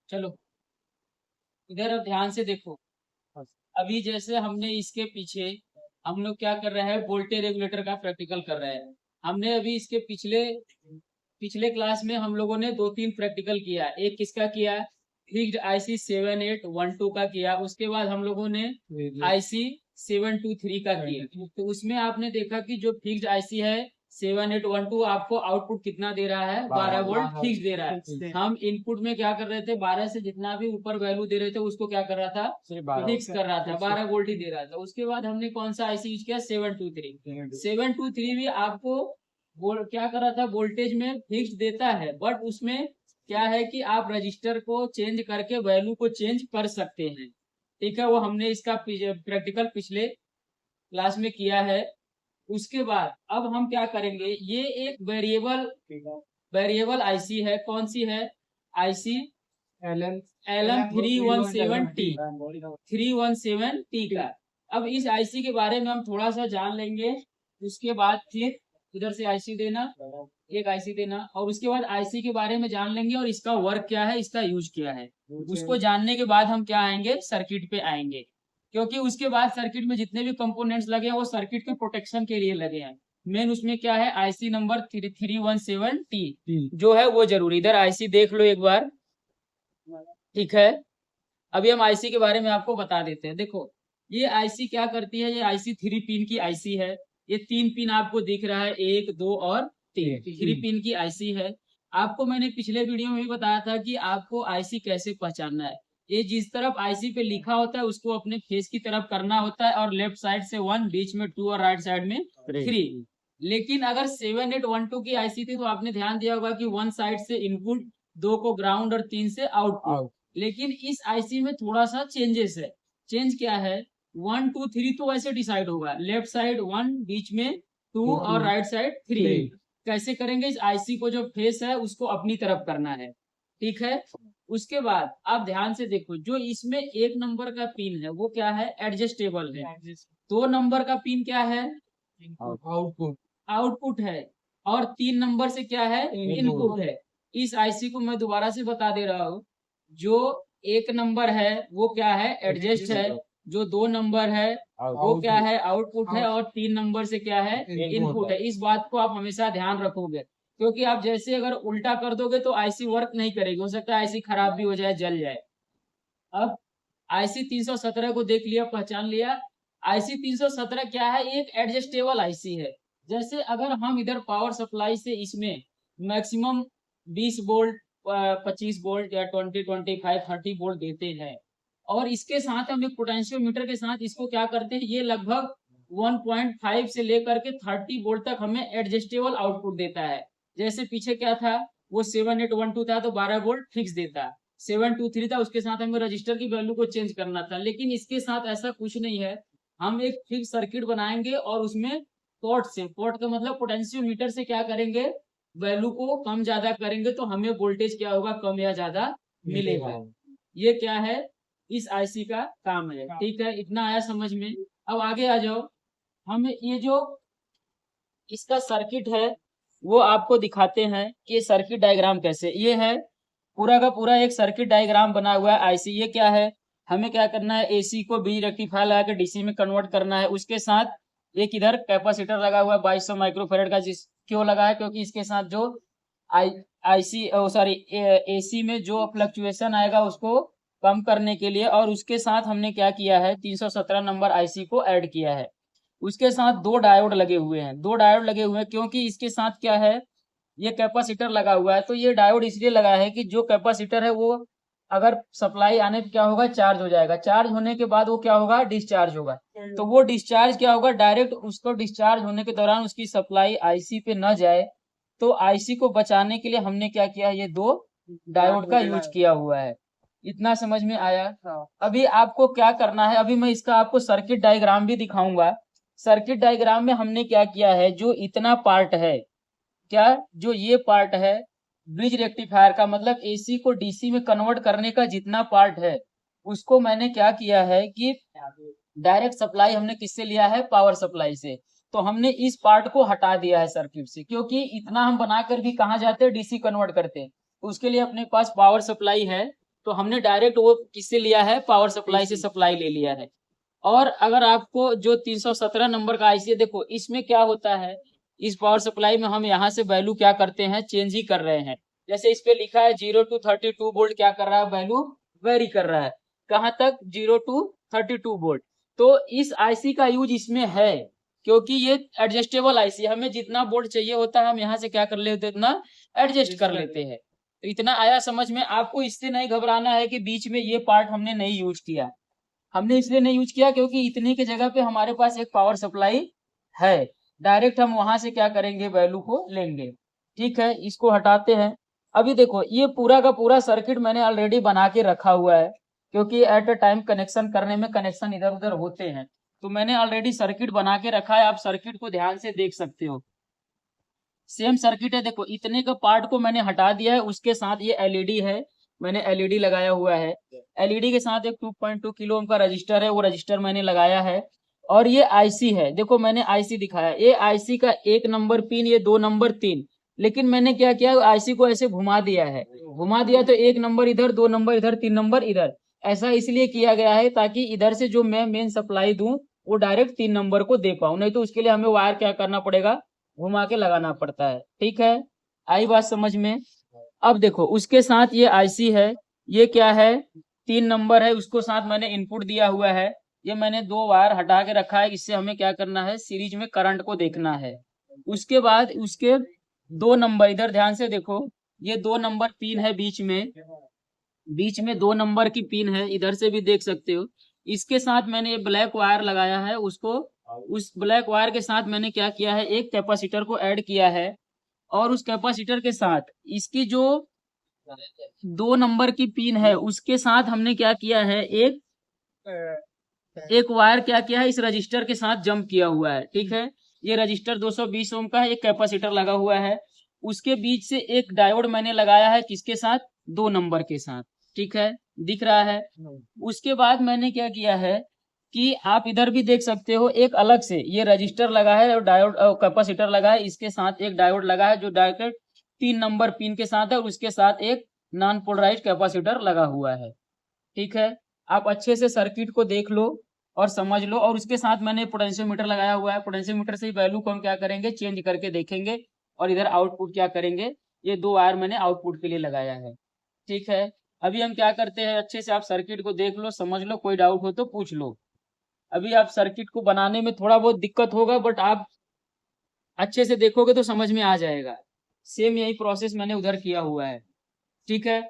चलो इधर अब ध्यान से देखो। अभी जैसे हमने इसके पीछे हम लोग क्या कर रहे हैं, वोल्टेज रेगुलेटर का प्रैक्टिकल कर रहे हैं। हमने अभी इसके पिछले पिछले क्लास में हम लोगों ने दो तीन प्रैक्टिकल किया। एक किसका किया, फिक्स्ड आईसी 7812 का किया। उसके बाद हम लोगों ने आईसी 723 का किया। तो उसमें आपने देखा कि जो फिक्स्ड आईसी है 7812 आपको आउटपुट कितना दे रहा है, 12 वोल्ट फिक्स दे रहा है। हम इनपुट में क्या कर रहे थे, 12 से जितना भी ऊपर वैल्यू दे रहे थे उसको क्या कर रहा था, फिक्स कर रहा था, 12 वोल्ट ही दे रहा था। उसके बाद हमने कौन सा आईसी यूज किया, 723 भी आपको क्या कर रहा था, वोल्टेज में फिक्स देता है, बट उसमें क्या है कि आप रजिस्टर को चेंज करके वैल्यू को चेंज कर सकते हैं। ठीक है, वो हमने इसका प्रैक्टिकल पिछले क्लास में किया है। उसके बाद अब हम क्या करेंगे, ये एक वेरिएबल आईसी है। कौन सी है, आईसी LM 317T का। अब इस आईसी के बारे में हम थोड़ा सा जान लेंगे। उसके बाद फिर इधर से आईसी देना, एक आईसी देना, और उसके बाद आईसी के बारे में जान लेंगे और इसका वर्क क्या है, इसका यूज क्या है। उसको जानने के बाद हम क्या आएंगे, सर्किट पे आएंगे। क्योंकि उसके बाद सर्किट में जितने भी कंपोनेंट्स लगे हैं वो सर्किट के प्रोटेक्शन के लिए लगे हैं। मेन उसमें क्या है, आईसी नंबर 317T जो है वो जरूरी। इधर आईसी देख लो एक बार, ठीक है। अभी हम आईसी के बारे में आपको बता देते हैं। देखो ये आईसी क्या करती है, ये आईसी 3 पिन की आईसी है। ये 3 पिन आपको दिख रहा है, 1 2 और 3, 3 पिन की आईसी है। आपको मैंने पिछले वीडियो में भी बताया था कि आपको आईसी कैसे पहचानना है। ये जिस तरफ आईसी पे लिखा होता है उसको अपने फेस की तरफ करना होता है, और लेफ्ट साइड से 1, बीच में 2 और राइट साइड में 3। लेकिन अगर 7812 की आईसी थी तो आपने ध्यान दिया होगा कि 1 साइड से इनपुट, 2 को ग्राउंड और 3 से आउटपुट। लेकिन इस आईसी में थोड़ा सा चेंजेस है। चेंज क्या है, 1 2 3 तो वैसे डिसाइड होगा, लेफ्ट साइड 1, बीच में 2 और राइट साइड 3। कैसे करेंगे, इस आईसी को जो फेस है उसको अपनी तरफ करना है। ठीक है, उसके बाद आप ध्यान से देखो, जो इसमें 1 नंबर का पिन है वो क्या है, एडजस्टेबल है। 2 नंबर का पिन क्या है, आउटपुट है। और 3 नंबर से क्या है, इनपुट है। इस आईसी को मैं दोबारा से बता दे रहा हूँ, जो 1 नंबर है वो क्या है, एडजस्ट है। जो 2 नंबर है वो क्या है, आउटपुट है। और 3 नंबर से क्या है, इनपुट है। इस बात को आप हमेशा ध्यान रखोगे, क्योंकि आप जैसे अगर उल्टा कर दोगे तो आईसी वर्क नहीं करेगी, हो सकता है आईसी खराब भी हो जाए, जल जाए। अब आईसी 317 को देख लिया, पहचान लिया। आईसी 317 क्या है, एक एडजस्टेबल आईसी है। जैसे अगर हम इधर पावर सप्लाई से इसमें मैक्सिमम 20 वोल्ट, 25 वोल्ट या 20 25 30 वोल्ट देते हैं, और इसके साथ हम एक पोटेंशियोमीटर के साथ इसको क्या करते हैं, ये लगभग 1.5 से लेकर के 30 वोल्ट तक हमें एडजस्टेबल आउटपुट देता है। जैसे पीछे क्या था, वो 7812 था तो 12 वोल्ट फिक्स देता, 723 था उसके साथ हमें रजिस्टर की वैल्यू को चेंज करना था। लेकिन इसके साथ ऐसा कुछ नहीं है, हम एक फिक्स सर्किट बनाएंगे और उसमें पोर्ट का मतलब पोटेंशियोमीटर से क्या करेंगे, वैल्यू को कम ज्यादा करेंगे तो हमें वोल्टेज क्या होगा, कम या ज्यादा मिलेगा। ये क्या है, इस आईसी का काम है। ठीक है, इतना आया समझ में। अब आगे आ जाओ, हम ये जो इसका सर्किट है वो आपको दिखाते हैं कि ये सर्किट डायग्राम कैसे, ये है पूरा का पूरा एक सर्किट डायग्राम बना हुआ है आईसी। ये क्या है, हमें क्या करना है, एसी को बी रेक्टिफायर लगा के डीसी में कन्वर्ट करना है। उसके साथ एक इधर कैपेसिटर लगा हुआ है 2200 माइक्रोफेरेड का, जिस क्यों लगा है, क्योंकि इसके साथ जो आई आईसी सॉरी एसी में जो फ्लक्चुएशन आएगा उसको कम करने के लिए। और उसके साथ हमने क्या किया है, 317 नंबर आईसी को ऐड किया है। उसके साथ 2 डायोड लगे हुए हैं, 2 डायोड लगे हुए हैं क्योंकि इसके साथ क्या है, ये कैपेसिटर लगा हुआ है। तो ये डायोड इसलिए लगा है कि जो कैपेसिटर है वो अगर सप्लाई आने पे क्या होगा, चार्ज हो जाएगा। चार्ज होने के बाद वो क्या होगा, डिस्चार्ज होगा। तो वो डिस्चार्ज क्या होगा, डायरेक्ट उसको डिस्चार्ज होने के दौरान उसकी सप्लाई आईसी पे न जाए। तो आईसी को बचाने के लिए हमने क्या किया, ये 2 डायोड का यूज किया हुआ है। इतना समझ में आया। अभी आपको क्या करना है, अभी मैं इसका आपको सर्किट डायग्राम भी दिखाऊंगा। सर्किट डायग्राम में हमने क्या किया है, जो इतना पार्ट है, क्या जो ये पार्ट है ब्रिज रेक्टिफायर का, मतलब एसी को डीसी में कन्वर्ट करने का जितना पार्ट है उसको मैंने क्या किया है कि डायरेक्ट सप्लाई हमने किससे लिया है, पावर सप्लाई से। तो हमने इस पार्ट को हटा दिया है सर्किट से, क्योंकि इतना हम बनाकर भी कहाँ जाते हैं, डीसी कन्वर्ट करते हैं। उसके लिए अपने पास पावर सप्लाई है, तो हमने डायरेक्ट वो किससे लिया है, पावर सप्लाई से सप्लाई ले लिया है। और अगर आपको जो 317 नंबर का आईसी है, देखो इसमें क्या होता है, इस पावर सप्लाई में हम यहाँ से वैल्यू क्या करते हैं, चेंज ही कर रहे हैं। जैसे इस पे लिखा है 0 to 32 वोल्ट, क्या कर रहा है, वैल्यू वेरी कर रहा है, कहाँ तक, 0 to 32 वोल्ट। तो इस आईसी का यूज इसमें है, क्योंकि ये एडजस्टेबल आईसी, हमें जितना वोल्ट चाहिए होता है हम यहाँ से क्या कर लेते हैं, इतना एडजस्ट कर लेते हैं। तो इतना आया समझ में, आपको इससे नहीं घबराना है कि बीच में ये पार्ट हमने नहीं यूज किया। हमने इसलिए नहीं यूज किया क्योंकि इतने की जगह पे हमारे पास एक पावर सप्लाई है, डायरेक्ट हम वहां से क्या करेंगे, वैल्यू को लेंगे। ठीक है, इसको हटाते हैं। अभी देखो ये पूरा का पूरा सर्किट मैंने ऑलरेडी बना के रखा हुआ है, क्योंकि एट अ टाइम कनेक्शन करने में कनेक्शन इधर उधर होते हैं, तो मैंने ऑलरेडी सर्किट बना के रखा है। आप सर्किट को ध्यान से देख सकते हो, सेम सर्किट है। देखो इतने का पार्ट को मैंने हटा दिया है, उसके साथ ये एलईडी है, मैंने एलईडी लगाया हुआ है। एलईडी के साथ एक 2.2 किलो ओम का रजिस्टर है, वो रजिस्टर मैंने लगाया है। और ये आईसी है, देखो मैंने आईसी दिखाया, ये आईसी का 1 नंबर पिन, ये 2 नंबर 3, लेकिन मैंने क्या किया, आईसी को ऐसे घुमा दिया है, घुमा दिया तो 1 नंबर इधर, 2 नंबर इधर, 3 नंबर इधर। ऐसा इसलिए किया गया है ताकि इधर से जो मैं मेन सप्लाई दूं वो डायरेक्ट 3 नंबर को दे पाऊं, नहीं तो उसके लिए हमें वायर क्या करना पड़ेगा, घुमा के लगाना पड़ता है। ठीक है, आई बात समझ में। अब देखो उसके साथ ये आईसी है, ये क्या है, 3 नंबर है, उसको साथ मैंने इनपुट दिया हुआ है। ये मैंने 2 वायर हटा के रखा है, इससे हमें क्या करना है, सीरीज में करंट को देखना है। उसके बाद उसके 2 नंबर, इधर ध्यान से देखो, ये 2 नंबर पिन है, बीच में 2 नंबर की पिन है, इधर से भी देख सकते हो। इसके साथ मैंने ये ब्लैक वायर लगाया है, उसको उस ब्लैक वायर के साथ मैंने क्या किया है, एक कैपेसिटर को ऐड किया है। और उस कैपेसिटर के साथ इसकी जो 2 नंबर की पिन है, उसके साथ हमने क्या किया है, एक वायर क्या किया है, इस रजिस्टर के साथ जंप किया हुआ है। ठीक है, ये रजिस्टर 220 ओम का है, एक कैपेसिटर लगा हुआ है, उसके बीच से एक डायोड मैंने लगाया है, किसके साथ, 2 नंबर के साथ। ठीक है, दिख रहा है। उसके बाद मैंने क्या किया है कि आप इधर भी देख सकते हो, एक अलग से ये रजिस्टर लगा है और डायोड कैपेसिटर लगा है, इसके साथ एक डायोड लगा है जो डायरेक्ट 3 नंबर पिन के साथ है, और उसके साथ एक नॉन पोलराइज्ड कैपेसिटर लगा हुआ है। ठीक है, आप अच्छे से सर्किट को देख लो और समझ लो। और उसके साथ मैंने पोटेंशियोमीटर लगाया हुआ है, पोटेंशियोमीटर से वैल्यू को हम क्या करेंगे, चेंज करके देखेंगे। और इधर आउटपुट क्या करेंगे, ये 2 वायर मैंने आउटपुट के लिए लगाया है। ठीक है, अभी हम क्या करते हैं, अच्छे से आप सर्किट को देख लो, समझ लो, कोई डाउट हो तो पूछ लो। अभी आप सर्किट को बनाने में थोड़ा बहुत दिक्कत होगा, बट आप अच्छे से देखोगे तो समझ में आ जाएगा। सेम यही प्रोसेस मैंने उधर किया हुआ है। ठीक है,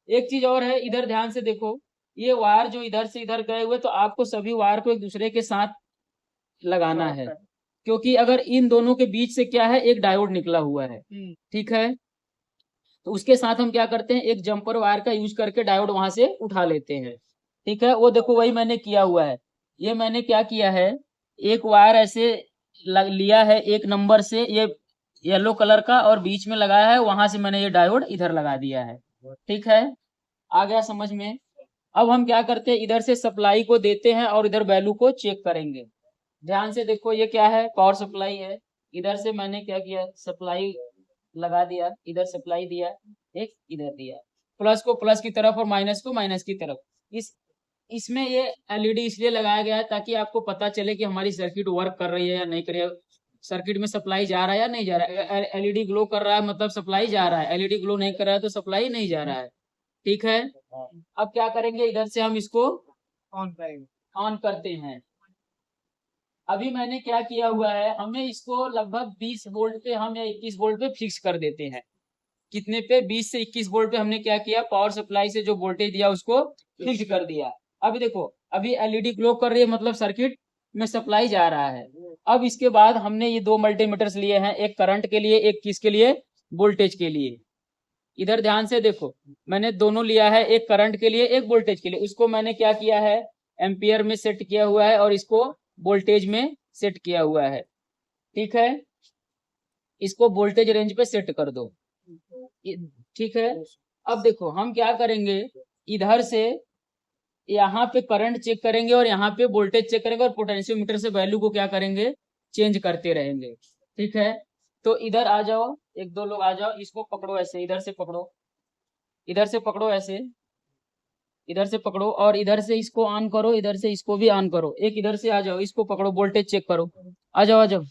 एक चीज और है, इधर ध्यान से देखो, ये वायर जो इधर से इधर गए हुए, तो आपको सभी वायर को एक दूसरे के साथ लगाना है, क्योंकि अगर इन दोनों के बीच से क्या है, एक डायोड निकला हुआ है। ठीक है, तो उसके साथ हम क्या करते हैं, एक जंपर वायर का यूज करके डायोड वहां से उठा लेते हैं। ठीक है, वो देखो वही मैंने किया हुआ है। ये मैंने क्या किया है, एक वायर ऐसे लिया है, 1 नंबर से, ये येलो कलर का, और बीच में लगाया है, वहां से मैंने ये डायोड इधर लगा दिया है। ठीक है, आ गया समझ में। अब हम क्या करते हैं, इधर से सप्लाई को देते हैं और इधर वैल्यू को चेक करेंगे। ध्यान से देखो, ये क्या है, पावर सप्लाई है, इधर से मैंने क्या किया, सप्लाई लगा दिया, इधर सप्लाई दिया, एक इधर दिया, प्लस को प्लस की तरफ और माइनस को माइनस की तरफ। इसमें ये एलईडी इसलिए लगाया गया है ताकि आपको पता चले कि हमारी सर्किट वर्क कर रही है या नहीं कर रही है, सर्किट में सप्लाई जा रहा है या नहीं जा रहा है। एलईडी ग्लो कर रहा है मतलब सप्लाई जा रहा है, एलईडी ग्लो नहीं कर रहा है तो सप्लाई नहीं जा रहा है। ठीक है, अब क्या करेंगे, इधर से हम इसको ऑन करेंगे, ऑन करते हैं। अभी मैंने क्या किया हुआ है, हमें इसको लगभग 20 वोल्ट पे हम या 21 वोल्ट पे फिक्स कर देते हैं। कितने पे, 20 से 21 वोल्ट पे हमने क्या किया, पावर सप्लाई से जो वोल्टेज दिया उसको फिक्स कर दिया। अभी देखो, अभी एलईडी ग्लो कर रही है, मतलब सर्किट में सप्लाई जा रहा है। अब इसके बाद हमने ये 2 मल्टीमीटर्स लिए हैं, एक करंट के लिए, एक किसके लिए, वोल्टेज के लिए। इधर ध्यान से देखो, मैंने दोनों लिया है, एक करंट के लिए, एक वोल्टेज के लिए। उसको मैंने क्या किया है, एम्पियर में सेट किया हुआ है, और इसको वोल्टेज में सेट किया हुआ है। ठीक है, इसको वोल्टेज रेंज पे सेट कर दो। ठीक है, अब देखो हम क्या करेंगे, इधर से यहाँ पे करंट चेक करेंगे और यहाँ पे वोल्टेज चेक करेंगे, और पोटेंशियोमीटर से वैल्यू को क्या करेंगे, चेंज करते रहेंगे। ठीक है, तो इधर आ जाओ, 1-2 लोग आ जाओ, इसको पकड़ो ऐसे, इधर से पकड़ो, इधर से पकड़ो ऐसे, इधर से पकड़ो और इधर से इसको ऑन करो, इधर से इसको भी ऑन करो। एक इधर से आ जाओ, इसको पकड़ो, वोल्टेज चेक करो। आ जाओ, आ जाओ,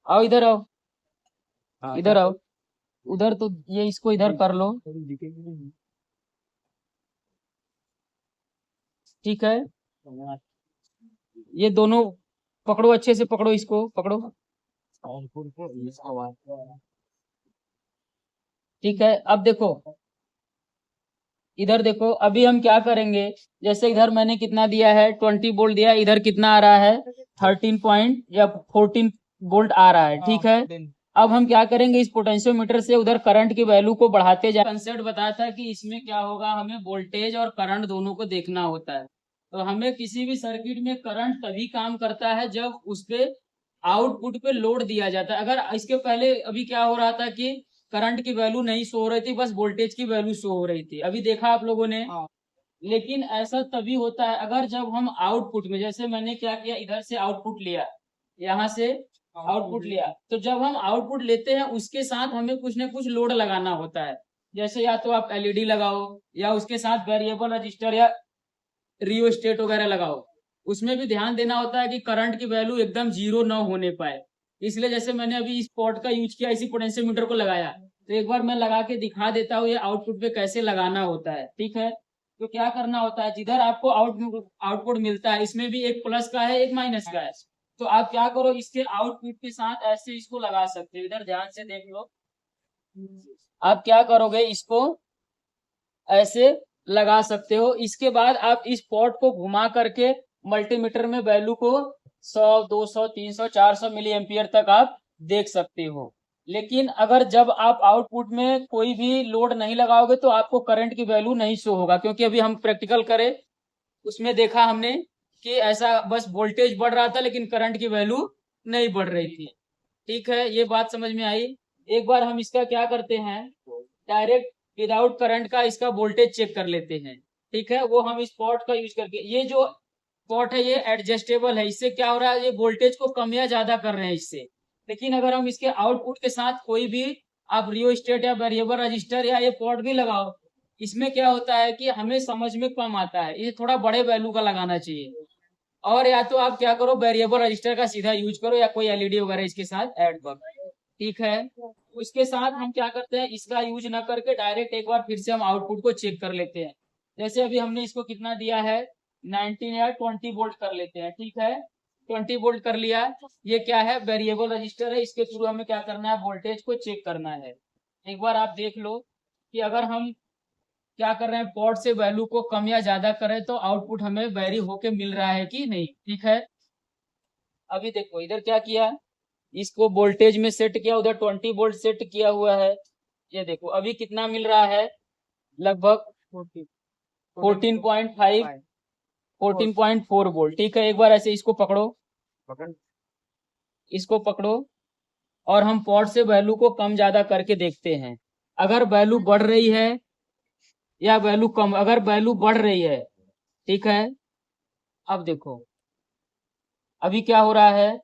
आओ इधर आओ, इधर आओ। उधर तो ये इसको इधर कर लो, ठीक है। ये दोनों पकड़ो, अच्छे से पकड़ो, इसको पकड़ो, ठीक है। अब देखो, इधर देखो, अभी हम क्या करेंगे, जैसे इधर मैंने कितना दिया है 20 वोल्ट दिया है, इधर कितना आ रहा है 13 पॉइंट या 14 वोल्ट आ रहा है, ठीक है। अब हम क्या करेंगे, इस पोटेंशियोमीटर से उधर करंट की वैल्यू को बढ़ाते जाए। कंसेप्ट बताया था कि इसमें क्या होगा, हमें वोल्टेज और करंट दोनों को देखना होता है। तो हमें किसी भी सर्किट में करंट तभी काम करता है जब उस पे आउटपुट पे लोड दिया जाता है। अगर इसके पहले अभी क्या हो रहा था कि करंट की वैल्यू नहीं शो हो रही थी, बस वोल्टेज की वैल्यू शो हो रही थी, अभी देखा आप लोगों ने। लेकिन ऐसा तभी होता है अगर जब हम आउटपुट में, जैसे मैंने क्या किया, इधर से आउटपुट लिया, यहाँ से आउटपुट लिया, तो जब हम आउटपुट लेते हैं उसके साथ हमें कुछ ना कुछ लोड लगाना होता है। जैसे या तो आप एलईडी लगाओ या उसके साथ वेरिएबल रजिस्टर या रियोस्टेट वगैरह लगाओ। उसमें भी ध्यान देना होता है कि करंट की वैल्यू एकदम जीरो न होने पाए। इसलिए जैसे मैंने अभी इस पॉट का यूज किया, इसी पोटेंशियोमीटर को लगाया, तो एक बार मैं लगा के दिखा देता हूँ ये आउटपुट पे कैसे लगाना होता है, ठीक है। तो क्या करना होता है, जिधर आपको आउटपुट मिलता है, इसमें भी एक प्लस का है एक माइनस का है। तो आप क्या करो, इसके आउटपुट के साथ ऐसे इसको लगा सकते हो, इधर ध्यान से देख लो। आप क्या करोगे, इसको ऐसे लगा सकते हो। इसके बाद आप इस पॉट को घुमा करके मल्टीमीटर में वैल्यू को 100, 200, 300, 400 मिली एम्पियर तक आप देख सकते हो। लेकिन अगर जब आप आउटपुट में कोई भी लोड नहीं लगाओगे तो आपको करंट की वैल्यू नहीं शो होगा, क्योंकि अभी हम प्रैक्टिकल करें उसमें देखा हमने कि ऐसा बस वोल्टेज बढ़ रहा था लेकिन करंट की वैल्यू नहीं बढ़ रही थी, ठीक है। ये बात समझ में आई। एक बार हम इसका क्या करते हैं, डायरेक्ट विदाउट करंट का इसका वोल्टेज चेक कर लेते हैं, ठीक है। वो हम इस पॉट का यूज करके, ये जो पॉट है ये एडजस्टेबल है, इससे क्या हो रहा है, ये वोल्टेज को कम या ज्यादा कर रहे हैं इससे। लेकिन अगर हम इसके आउटपुट के साथ कोई भी आप रियोस्टेट या वेरिएबल रजिस्टर या ये पॉट भी लगाओ, इसमें क्या होता है कि हमें समझ में कम आता है, ये थोड़ा बड़े वैल्यू का लगाना चाहिए। और या तो आप क्या करो, वेरिएबल रजिस्टर का सीधा यूज करो या कोई एलईडी वगैरह इसके साथ ऐड करो, ठीक है। उसके साथ हम क्या करते हैं, इसका यूज ना करके डायरेक्ट एक बार फिर से हम आउटपुट को चेक कर लेते हैं। जैसे अभी हमने इसको कितना दिया है 19 या 20 वोल्ट कर लेते हैं, ठीक है। 20 वोल्ट कर लिया। ये क्या है, वेरिएबल रजिस्टर है, इसके थ्रू हमें क्या करना है, वोल्टेज को चेक करना है। एक बार आप देख लो कि अगर हम क्या कर रहे हैं, पॉट से वैल्यू को कम या ज्यादा करें तो आउटपुट हमें वेरी होके मिल रहा है कि नहीं, ठीक है। अभी देखो इधर क्या किया, इसको वोल्टेज में सेट किया, उधर 20 वोल्ट सेट किया हुआ है। ये देखो अभी कितना मिल रहा है, लगभग 14.5, 14.4 वोल्ट, ठीक है। एक बार ऐसे इसको पकड़ो, इसको पकड़ो और हम पॉट से वैल्यू को कम ज्यादा करके देखते हैं। अगर वैल्यू बढ़ रही है या वैल्यू कम, अगर वैल्यू बढ़ रही है, ठीक है। अब देखो अभी क्या हो रहा है,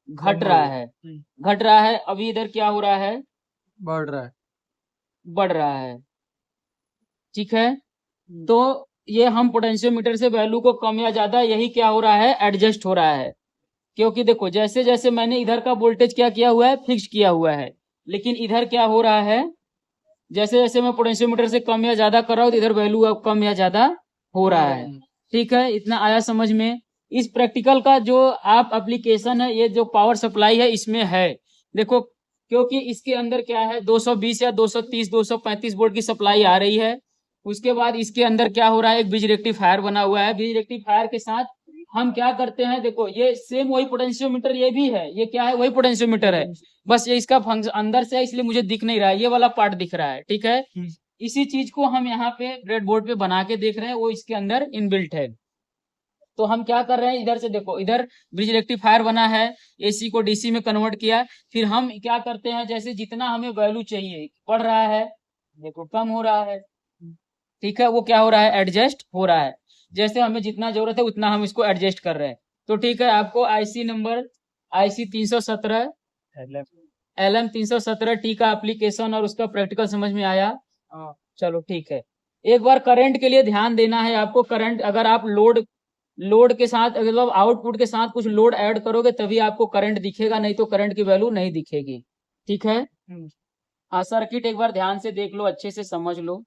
घट रहा है, घट रहा है। अभी इधर क्या हो रहा है, बढ़ रहा है, बढ़ रहा है, ठीक है। तो ये हम पोटेंशियोमीटर से वैल्यू को कम या ज्यादा, यही क्या हो रहा है, एडजस्ट हो रहा है। क्योंकि देखो जैसे जैसे मैंने इधर का वोल्टेज क्या किया हुआ है, फिक्स किया हुआ है, लेकिन इधर क्या हो रहा है, जैसे जैसे मैं पोटेंशियोमीटर से कम या ज्यादा कर रहा हूँ तो इधर वैल्यू अब कम या ज्यादा हो रहा है, ठीक है। इतना आया समझ में। इस प्रैक्टिकल का जो आप एप्लीकेशन है, ये जो पावर सप्लाई है इसमें है, देखो क्योंकि इसके अंदर क्या है 220 या 230, 235 वोल्ट की सप्लाई आ रही है। उसके बाद इसके अंदर क्या हो रहा है, एक ब्रिज रेक्टिफायर बना हुआ है, ब्रिज रेक्टिफायर के साथ हम क्या करते हैं, देखो ये सेम वही पोटेंशियोमीटर ये भी है, ये क्या है, वही पोटेंशियोमीटर है, बस ये इसका फंक्शन अंदर से है इसलिए मुझे दिख नहीं रहा है, ये वाला पार्ट दिख रहा है, ठीक है। इसी चीज को हम यहाँ पे ब्रेड बोर्ड पे बना के देख रहे हैं, वो इसके अंदर इनबिल्ट है। तो हम क्या कर रहे हैं, इधर से देखो, इधर ब्रिज रेक्टिफायर बना है, एसी को डीसी में कन्वर्ट किया। फिर हम क्या करते हैं, जैसे जितना हमें वैल्यू चाहिए, बढ़ रहा है, देखो कम हो रहा है, ठीक है, वो क्या हो रहा है, एडजस्ट हो रहा है। जैसे हमें जितना जरूरत है उतना हम इसको एडजस्ट कर रहे हैं। तो ठीक है, आपको आईसी नंबर IC 317 LM317T का एप्लीकेशन और उसका प्रैक्टिकल समझ में आया? चलो ठीक है। एक बार करंट के लिए ध्यान देना है आपको। करंट अगर आप लोड के साथ मतलब आउटपुट के साथ कुछ लोड ऐड करोगे तभी आपको करंट दिखेगा, नहीं तो करंट की वैल्यू नहीं दिखेगी। ठीक है। हाँ, सर्किट एक बार ध्यान से देख लो, अच्छे से समझ लो।